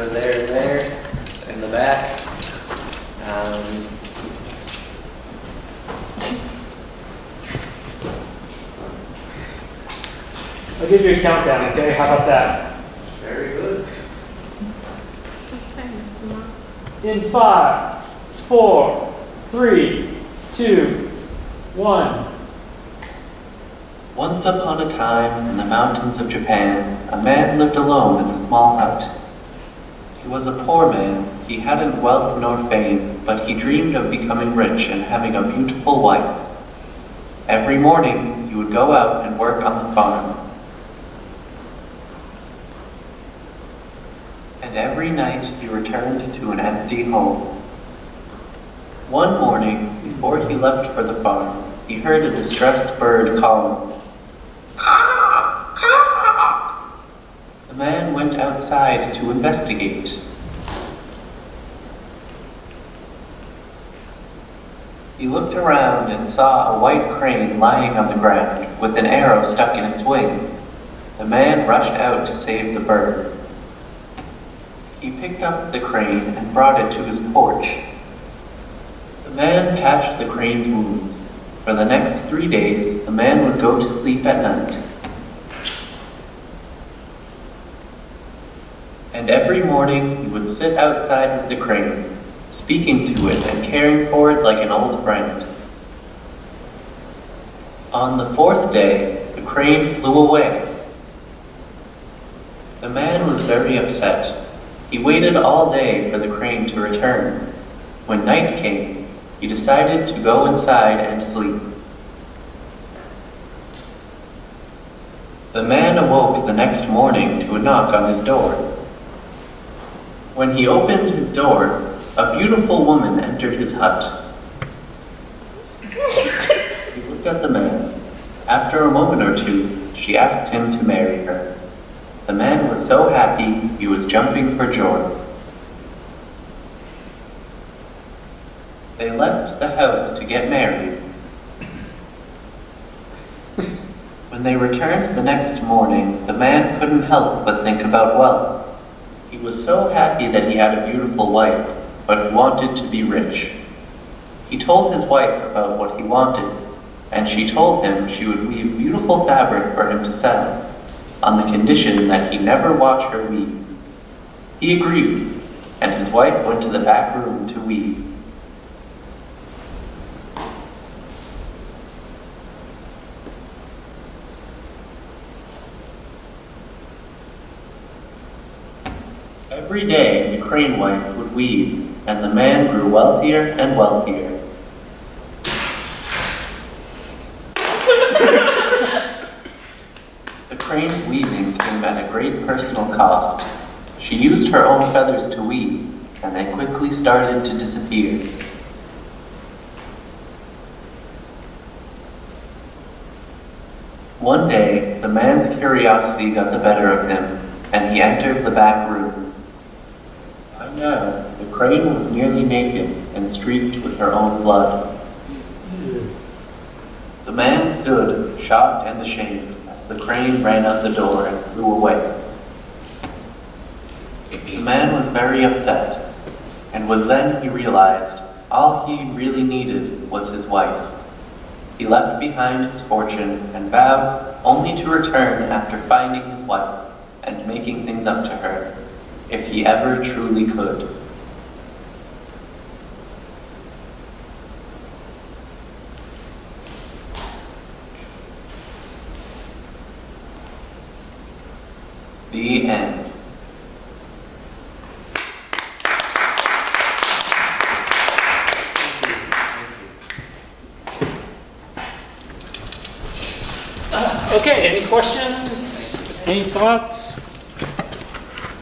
are there and there in the back. I'll give you a countdown, okay? How about that? Very good. In 5, 4, 3, 2, 1. Once upon a time, in the mountains of Japan, a man lived alone in a small hut. He was a poor man. He hadn't wealth nor fame, but he dreamed of becoming rich and having a beautiful wife. Every morning, he would go out and work on the farm. And every night, he returned to an empty home. One morning, before he left for the farm, he heard a distressed bird calling. Caw, caw. The man went outside to investigate. He looked around and saw a white crane lying on the ground with an arrow stuck in its wing. The man rushed out to save the bird. He picked up the crane and brought it to his porch. The man patched the crane's wounds. For the next 3 days, the man would go to sleep at night. And every morning, he would sit outside with the crane, speaking to it and caring for it like an old friend. On the 4th day, the crane flew away. The man was very upset. He waited all day for the crane to return. When night came, he decided to go inside and sleep. The man awoke the next morning to a knock on his door. When he opened his door, a beautiful woman entered his hut. He looked at the man. After a moment or two, she asked him to marry her. The man was so happy, he was jumping for joy. They left the house to get married. When they returned the next morning, the man couldn't help but think about wealth. He was so happy that he had a beautiful wife, but he wanted to be rich. He told his wife about what he wanted, and she told him she would weave beautiful fabric for him to sell, on the condition that he never watch her weave. He agreed, and his wife went to the back room to weave. Every day, the crane wife would weave, and the man grew wealthier and wealthier. The crane's weaving came at a great personal cost. She used her own feathers to weave, and they quickly started to disappear. One day, the man's curiosity got the better of him, and he entered the back room. By now, the crane was nearly naked and streaked with her own blood. The man stood, shocked and ashamed, as the crane ran out the door and flew away. The man was very upset, and was then he realized all he really needed was his wife. He left behind his fortune and vowed only to return after finding his wife and making things up to her, if he ever truly could. The end. Okay, any questions? Any thoughts?